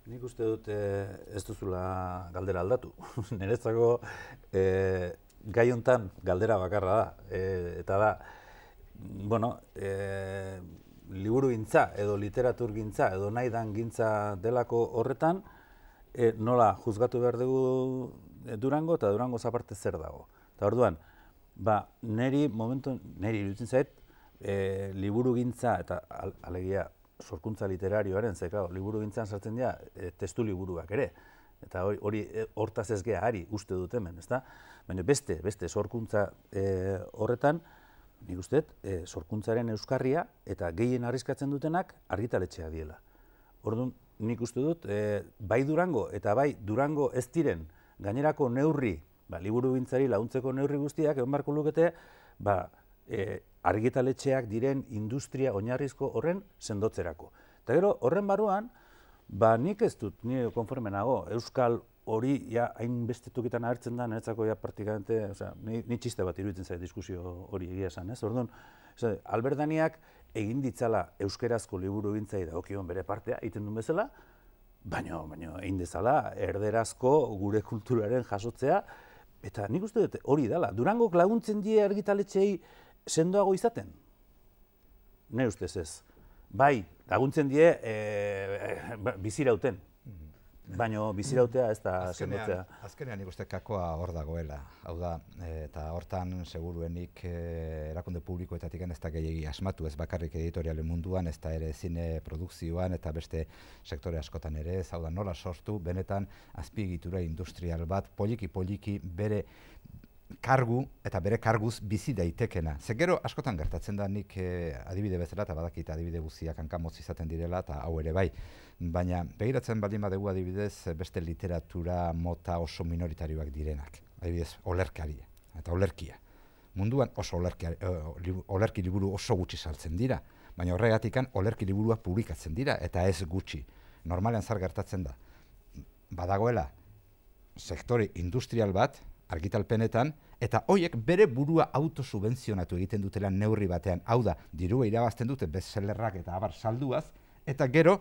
Nik uste dut ez duzula galdera aldatu. Niretzako gai hontan galdera bakarra da. Eta da, bueno, liburugintza edo literaturgintza edo nahi dan gintza delako horretan, nola juzgatu behar dugu Durango eta Durango aparte zer dago. Eta orduan, niri iruditzen zait, liburugintza eta alegia sorkuntza literarioaren, liburugintzan sartzen dira testu liburuak ere. Eta hori hortaz ez gea ari uste dut hemen, ezta? Baina beste sorkuntza horretan, nik uste sorkuntzaren euskarria eta gehien arriskatzen dutenak argitaletxea diela. Orduan, nik uste dut, bai Durango eta bai Durango ez diren gainerako neurri, liburugintzari laguntzeko neurri guztiak, egon beharko lukete, argitaletxeak diren industria oinarrizko horren sendotzerako. Eta gero, horren barruan, nik ez dut, ni konforme nago, euskal hori hainbeste tokitan agertzen da, niretzako praktikamente, ni txiste bat iruditzen zait diskusio hori egia esan, ez? Orduan, Albert Daniak egin ditzala euskerazko liburugintzai dagokion bere partea, egiten duen bezala, baina egin dezala erderazko gure kulturaren jasotzea, eta nik uste dut hori dela. Durangok laguntzen die argitaletxeei sendoago izaten? Ne ustez ez. Bai, laguntzen die bizirauten. Baina bizirautea ez da sendotzea. Azkenean nik uste kakoa hor dagoela. Hau da, eta hortan seguruenik erakunde publikoetatik ez da gehiagi asmatu, ez bakarrik editorialen munduan, ez da ere zine produkzioan eta beste sektore askotan ere, ez hau da nola sortu, benetan azpiegitura industrial bat, poliki bere kargu eta bere karguz bizi daitekena. Ze gero askotan gertatzen da nik adibide bezala eta badakit adibide guztiak hankamotz izaten direla eta hau ere bai. Baina begiratzen baldin badugu adibidez beste literatura mota oso minoritarioak direnak. Adibidez olerkaria eta olerkia. Munduan oso olerki liburu oso gutxi saltzen dira. Baina horregatikan olerki liburuak publikatzen dira eta ez gutxi. Normalean zer gertatzen da. Badagoela sektore industrial bat argitalpenetan, eta horiek bere burua autosubvenzionatu egiten dutela neurri batean. Hau da, dirua irabazten dute bestsellerrak eta abar salduaz, eta gero,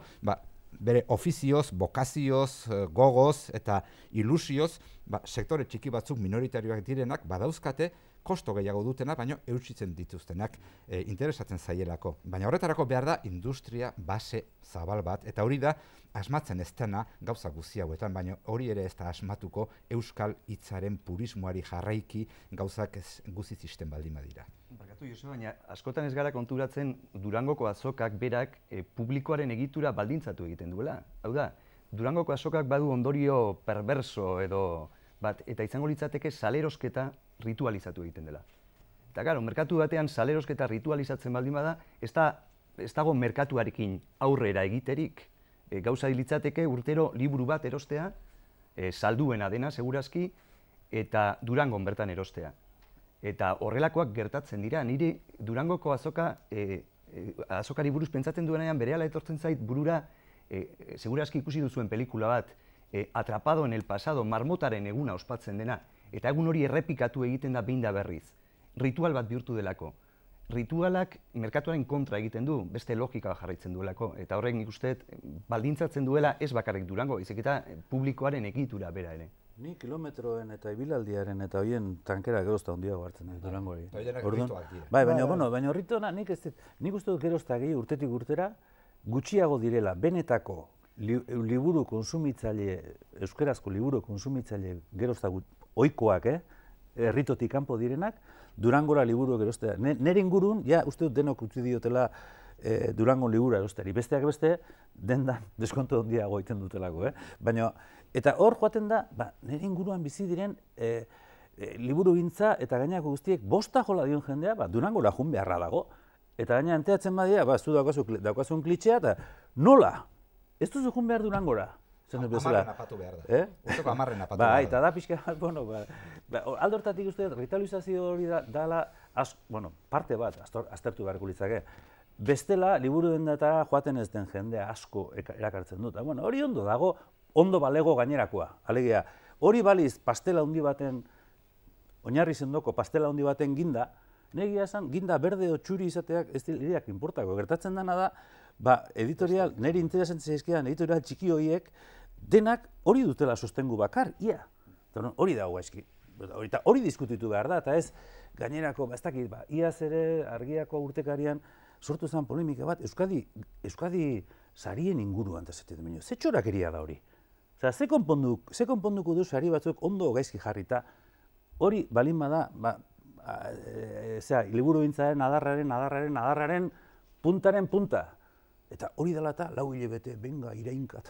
bere ofizioz, bokazioz, gogoz eta ilusioz, sektore txiki batzuk minoritarioak direnak badauzkate, kosto gehiago dutena, baina eutsitzen dituztenak interesatzen zaielako. Baina horretarako behar da industria base zabal bat, eta hori da asmatzen ez dena gauza guzti hauetan, baina hori ere ez da asmatuko euskal hitzaren purismoari jarraiki gauzak guzti zisten baldin badira. Barkatu, Jose, baina askotan ez gara konturatzen Durangoko azokak berak publikoaren egitura baldintzatu egiten duela. Hau da, Durangoko azokak badu ondorio perverso edo bat, eta izango litzateke salerosketa ritualizatu egiten dela. Eta gero, merkatu batean salerosketa ritualizatzen baldin bada, ez dago merkatuarekin aurrera egiterik. Gauza litzateke urtero liburu bat erostea, salduena dena, segurazki, eta Durangon bertan erostea. Eta horrelakoak gertatzen dira, niri Durangoko azokari buruz pentsatzen duenean berehala etortzen zait burura, segurazki ikusi duzuen pelikula bat, Atrapado en el pasado, marmotaren eguna ospatzen dena, eta egun hori errepikatu egiten da behin da berriz. Ritual bat bihurtu delako. Ritualak merkatuaren kontra egiten du, beste logika jarraitzen duelako, eta horrek nik uste baldintzatzen duela ez bakarrik Durango, izik eta publikoaren egitura bera ere. Ni kilometroen eta ibilaldiaren eta horien tankera gerozta handiago hartzen dut Durangoari. Bai, baina horritona nik uste dut gerozta gehi urtetik urtera gutxiago direla benetako liburu konsumitzaile, euskerazko liburu konsumitzaile gerozta ohikoak, herritotik kanpo direnak, Durangora liburu geroztea. Nere ingurun, uste dut denok utzi diotela Durango liburu erosteari. Besteak beste, dendan deskonto handiago egiten dutelako. Baina, eta hor joaten da, nere inguruan bizi diren liburugintza eta gainako guztiek bosta jola dion jendea, Durangora jun beharra dago. Eta gaina enteatzen badia, zu daukazun klitxea, eta nola? Ez duzu jun behar Durangora. Amarren apatu behar da. Uzteko amarren apatu behar da. Eta da pixka, aldo hortatik uste, ritualizazio hori dala, parte bat, aztertu beharko litzake. Bestela, liburu dendetara joaten ez den jendea asko erakartzen dut. Hori ondo dago, ondo balego gainerakoa. Alegia, hori baliz pastela handi baten, oinarri sendoko pastela handi baten ginda, negia esan, ginda berde o txuri izateak ez diriak inportako. Gertatzen dena da, editorial, niri interesantzia izkidan, editorial txiki horiek, denak hori dutela sostengu bakar, ia. Hori dago gaizki. Hori diskutitu behar da, eta ez gainerako, ez dakit, iaz ere argiako urtekarian sortu zen polemika bat, Euskadi sarien inguruan, eta zaten baino, ze txorakeria da hori? Ze konponduko du sari batzuk ondo gaizki jarrita, hori balin bada, liburu bintzaren adarraren puntaren punta. Eta hori dela eta lau hilabete, benga, irainkat,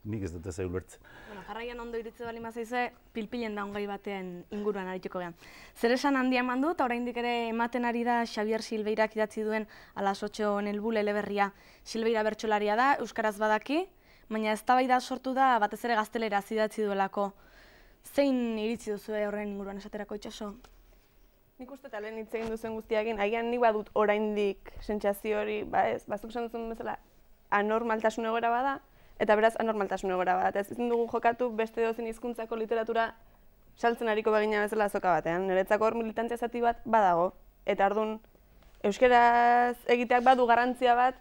nik ez dut ez ulertzen. Jarraian ondo iritze bali mazaize, pilpilen daun gai batean inguruan arituko gehan. Zer esan handia eman du, eta oraindik ere ematen ari da Xabier Silveirak idatzi duen alasotxo nelbul eleberria. Silveira bertsolaria da, euskaraz badaki, baina eztabaida sortu da batez ere gazteleraz idatzi duelako. Zein iritzi duzu horren inguruan esaterako itxaso? Nik uste eta lehen hitz egin duzen guztiakin, agian nik badut oraindik sentsazio hori, bazuk esan duzun bezala, anormaltasun egoera bada, eta beraz anormaltasun egoera bada. Ez dugu jokatu beste dozen hizkuntzako literatura saltzen ariko bagina bezala azoka batean. Niretzako hor militantzia zati bat badago. Eta orduan, euskaraz egiteak badu garrantzia bat,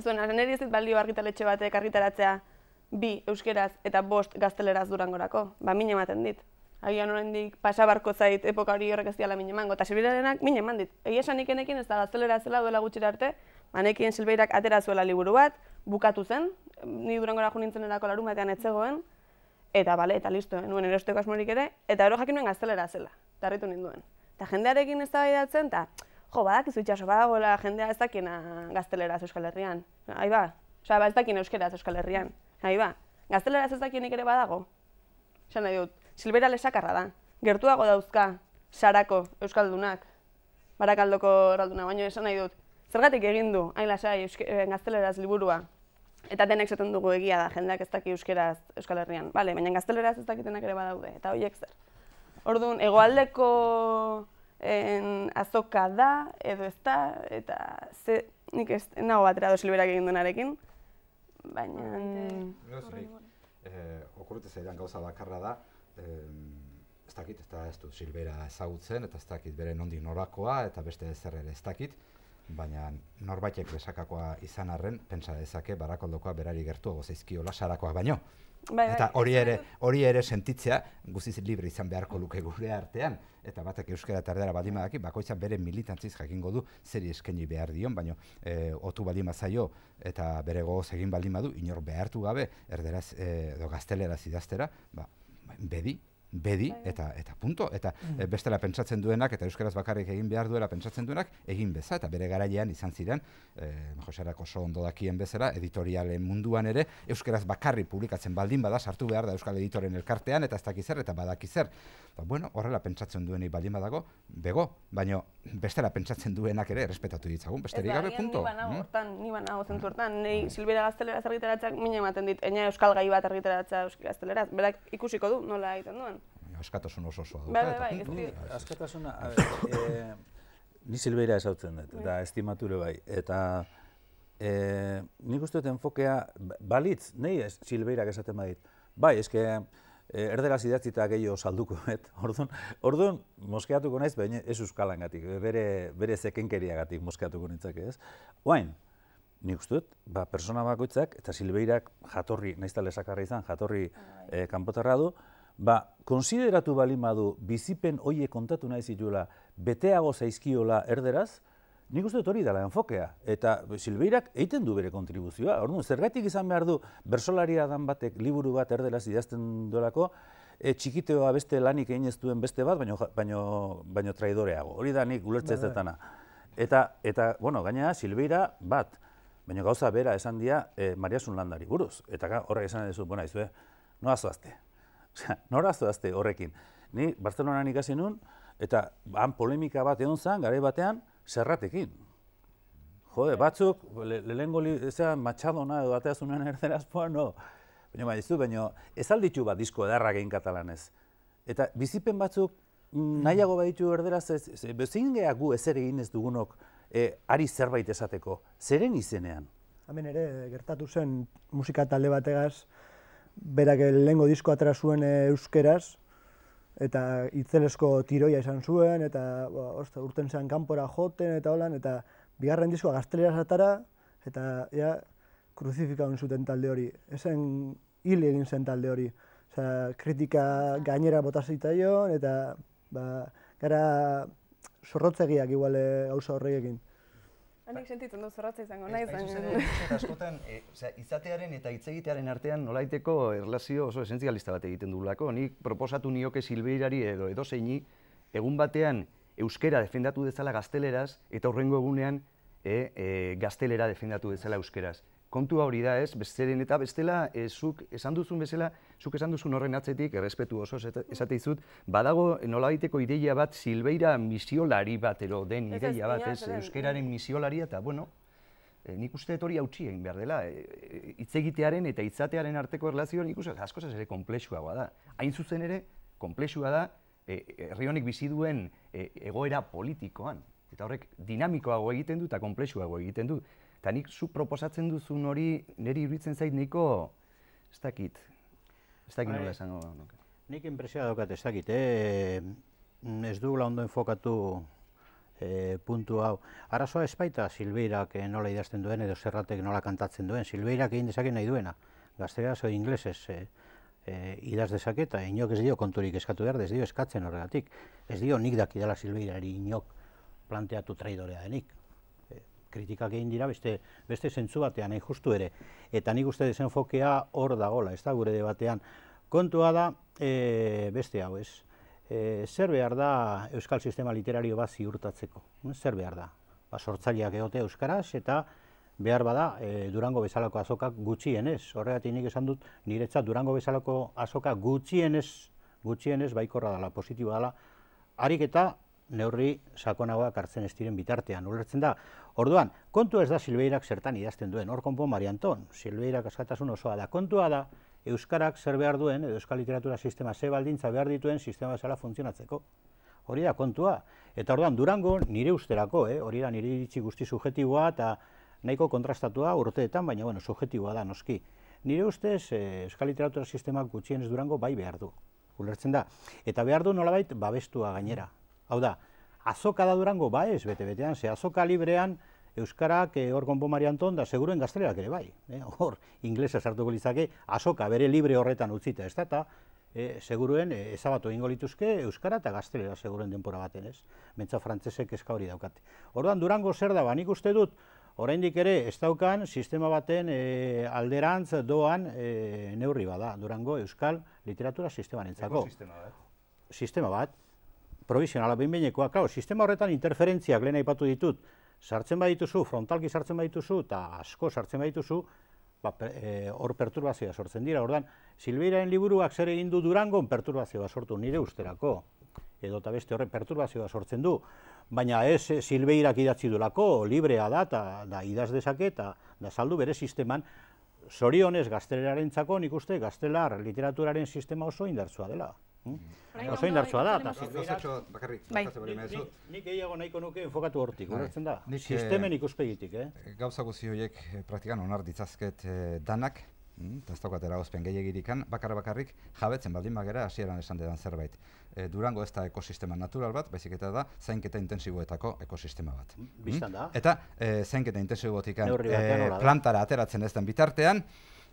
niri ez dit balio argitaletxe batek argitaratzea 2 euskaraz eta 5 gazteleraz Durangorako. Min ematen dit. Agian oraindik pasabarko zait epoka hori horrek ez diala min emango. Eta Silveirarenak min eman dit. Egia esan ikenekin ez da gaztelera zela duela gutxira arte, nekien Silveirak atera zuela liburu bat, bukatu zen, ni Durangora jo nintzen erako larun batean etzegoen, eta bale, eta listo, nuen erosteko asmorik ere, eta ero jakin nuen gaztelera zela, eta harritu ninduen. Eta jendearekin ez da baidatzen, eta badakizu itxaso, badagoela jendea ez dakiena gazteleraz Euskal Herrian. Ahi ba, ez dakien euskeraz Euskal Herrian. Ahi ba, gazteleraz ez dakienik ere badago. Esan nahi dut, Silveira lesakarra da, gertuago dauzka Sarako euskaldunak, Barakaldoko eralduna, baina esan nahi dut, zergatik egin du, hain lasai, gazteleraz liburua, eta denek zaten dugu egia da, jendeak ez daki euskeraz Euskal Herrian. Bale, baina gazteleraz ez dakitenak ere badaude, eta horiek zer. Orduan, hegoaldeko azoka da, edo ez da, eta nik ez nago batera do Silveirak egin duenarekin, baina... Okurrute zaidan gauza bakarra da, ez dakit, ez dut Silveira ezagutzen, eta ez dakit bere nondik norakoa, eta beste ezer ere ez dakit, baina norbaitek lesakakoa izan arren, pentsa dezake Barakaldokoa berari gertuago zaizkiola Sarakoak baino. Eta hori ere sentitzea guztiz libre izan beharko luke gure artean, eta batek euskara eta erdera baldin badaki, bakoitzak bere militantziz jakingo du zeri eskaini behar dion, baina otu baldin bazaio eta bere gogoz egin baldin badu, inor behartu gabe erderaz edo gazteleraz idaztera, bedi eta punto, eta bestela pentsatzen duenak eta euskaraz bakarrik egin behar duela pentsatzen duenak egin beza, eta bere garailean izan ziren, Joserak oso ondo dakien bezala, editorialen munduan ere, euskaraz bakarrik publikatzen baldin bada, sartu behar da Euskal Editoren elkartean, eta ez dakizer eta badakizer. Bueno, horrela pentsatzen duenik baldin badago, bego, baina bestela pentsatzen duenak ere errespetatu ditzagun, besterik gabe, punto. Ni banago zentzu hortan, nahi Silveira gazteleraz argitaratzak min ematen dit, ena euskal gai bat argitaratzea gazteleraz, berak ikusiko du nola egiten duen. Askatasun osoa du. Askatasuna, ni Silveira ezautzen dut, eta estimature bai, eta nik uste dut enfokea balitz, nahi Silveirak esaten badit, bai, eske erderaz idatzita gehiago salduko, orduan moskeatuko naiz, baina ez euskalangatik, bere zekenkeriagatik moskeatuko nintzake, ez? Oain, nik uste dut, persona bakoitzak, eta Silveirak jatorri, naizta lesakarra izan, jatorri kanpotarra du, konsideratu balin badu bizipen hoiek kontatu nahi zituela, beteago zaizkiola erderaz, nik uste dut hori dela enfokea, eta Silveirak egiten du bere kontribuzioa. Orduan, zergatik izan behar du bersolaria dan batek liburu bat erderaz idazten duelako, txikiteoa beste lanik egin ez duen beste bat, baino traidoreago. Hori da nik ulertze ez detana. Eta, bueno, gainera Silveira bat, baina gauza bera esan dia Mariasun Landari buruz. Eta horrek esan edu, bona izue, noa zoazte. Nora zoazte horrekin. Ni Barcelonan ikasi nun, eta han polemika bat egon zen, garai batean, Serratekin. Jode, batzuk, lehengo Machadona edo batea zuen erderaz, no. Baina ez alditu bat disko edarrak egin katalanez. Eta bizipen batzuk nahiago baditu erderaz, zein geha gu ezer egin ez dugunok ari zerbait esateko, zeren izenean? Hemen ere, gertatu zen musika talde bategaz, berak lehengo disko atera zuen euskeraz, eta itzelesko tiroia izan zuen, eta urten zean kanpora joten, eta holan, eta bigarren diskoa gazteleraz atara, eta kruzifikaun zuten talde hori. Ezen hil egin zen talde hori. Kritika gainera bota zitzaion, eta gara zorrotzegiak igual gauza horrekin. Hanik sentitzen du zorrotza izango, nahi zen. Askotan, izatearen eta hitz egitearen artean nolaiteko erlazio oso esentzialista bat egiten dugulako. Nik proposatu nioke Silveirari edo edozeini egun batean euskera defendatu dezala gazteleraz eta hurrengo egunean gaztelera defendatu dezala euskeraz. Kontua hori da ez, besteren eta bestela, zuk esan duzun bezala, zuk esan duzun horren atzetik, errespetu oso esate dizut, badago nolabaiteko ideia bat, Silveira misiolari bat, ero den ideia bat, ez, euskeraren misiolaria, eta, bueno, nik uste hori hautsi egin behar dela. Hitz egitearen eta hitzatearen arteko erlazioa nik uste askoz ere komplexuagoa da. Hain zuzen ere, komplexua da, herri honek bizi duen egoera politikoan. Eta horrek dinamikoago egiten du eta komplexuago egiten du. Eta nik zu proposatzen duzun hori niri iruditzen zait nahiko, ez dakit nola esango. Nik inpresioa daukat ez dakit, ez dugula ondo enfokatu puntu hau. Arazoa ez baita Silveirak nola idazten duen edo Serratek nola kantatzen duen. Silveirak egin dezake nahi duena, gazteraz edo inglesez idaz dezake eta inok ez dio konturik eskatu behar, ez dio eskatzen horregatik. Ez dio nik dakidala Silveirari inok planteatu traidorea denik. Kritikak egin dira beste zentzu batean, hain justu ere. Eta nik uste desenfokea hor dagola, ez da gure debatean. Kontua da, beste hau ez, zer behar da euskal sistema literario bat ziurtatzeko? Zer behar da? Sortzaileak egote euskaraz eta behar bada Durango bezalako azokak gutxienez. Horregatik nik esan dut, niretzat Durango bezalako azoka gutxienez baikorra dela, positiboa dela, harik eta neurri sakonagoak hartzen ez diren bitartean, ulertzen da. Orduan, kontua ez da Silveirak zertan idazten duen, hor konpon Mari Anton, Silveirak askatasun osoa da. Kontua da, euskarak zer behar duen, edo euskal literatura sistema ze baldintza behar dituen sistema bezala funtzionatzeko. Hori da kontua. Eta orduan, Durango nire usterako, hori da nire iritzi guzti subjetiboa eta nahiko kontrastatua urteetan, baina bueno, subjetiboa da, noski. Nire ustez, euskal literatura sistemak gutxienez Durango bai behar du, ulertzen da. Eta behar du nolabait babestua gainera. Hau da, azoka da Durango, ba ez, bete-betean, ze azoka librean euskarak hor konpon Mari Anton da seguruen gaztelerak ere bai. Hor, inglesa sartuko litzake, azoka bere libre horretan utzita ez da, eta seguruen ezabatu egingo lituzke euskara eta gaztelera seguruen denpora baten ez. Mentza frantzesek eska hori daukate. Orduan, Durango zer da, ba, nik uste dut, oraindik ere ez daukan sistema baten alderantz doan neurri bada, Durango euskal literatura sistemarentzako. Sistema bat. Provisionala behin-behinekoa, klaro, sistema horretan interferentziak lehen aipatu ditut, sartzen badituzu, frontalki sartzen badituzu, eta asko sartzen badituzu, hor perturbazioa sortzen dira. Ordan, Silveiraren liburuak zer egin du Durangon perturbazioa sortu nire usterako, edo eta beste horren perturbazioa sortzen du, baina ez Silveirak idatzi duelako, librea da, eta idaz dezake, eta saldu bere sisteman, zorionez gaztelerarentzako nik uste gaztelar literaturaren sistema oso indartsua dela. Oso indartsua da, eta Silveirak... Nik gehiago nahiko nuke enfokatu hortik, ulertzen da? Sistemen ikuspegitik, Gauza guzti horiek praktikan onar ditzazket danak, eta ez daukat eragozpen gehiagirikan, bakarrik jabetzen baldin bagera hasieran esan dedan zerbait. Durango ez da ekosistema natural bat, baizik eta da zainketa intensiboetako ekosistema bat. Bistan da. Eta zainketa intensiboetik plantara ateratzen ez den bitartean,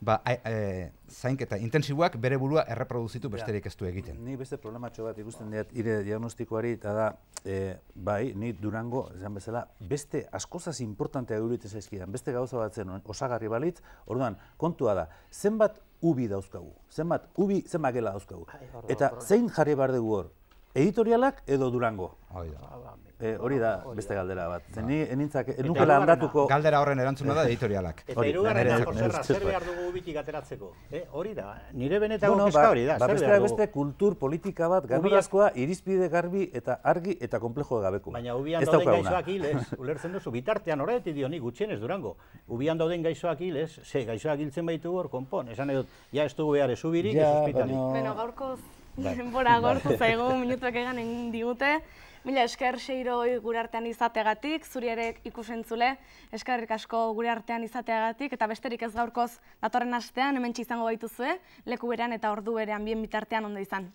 zainketa intensiboak bere burua erreproduzitu besterik ez du egiten. Ni beste problematxo bat ikusten dut ire diagnostikoari, eta da, bai, ni Durango, esan bezala, beste askozaz importantea eurite zaizkidan, beste gauza bat zen osagarri balitz, orduan, kontua da, zenbat ubi dauzkagu, zenbat gela dauzkagu, eta zein jarri behar dugu hor, editorialak edo Durango? Hori da beste galdera bat. Nuke landatuko... Galdera horren erantzuna da editorialak. Eta hirugarrena, Joserra, zer behar dugu ubitik ateratzeko? Hori da, nire benetako kezka hori da, zer behar dugu? Beste kultur politika bat, garbiazkoa, irizpide garbi eta argi eta komplejo gabekoa. Baina ubian dauden gaizoak hilez, ulertzen duzu, bitartean horretik dio nik gutxienez Durango. Ubian dauden gaizoak hilez, gaizoak hiltzen baitu hor, konpon. Esan edut, ja ez dugu behar ez ubirik, ez ospitalik. Beno, gaurkoz denbora gortu zaigu, minutuak egan egin digute. Mila esker Seiro gure artean izateagatik, zuri ere ikusentzule, eskerrik asko gure artean izateagatik, eta besterik ez gaurkoz datorren astean, hementsi izango gaituzue, leku berean eta ordu berean bien bitartean ondo izan.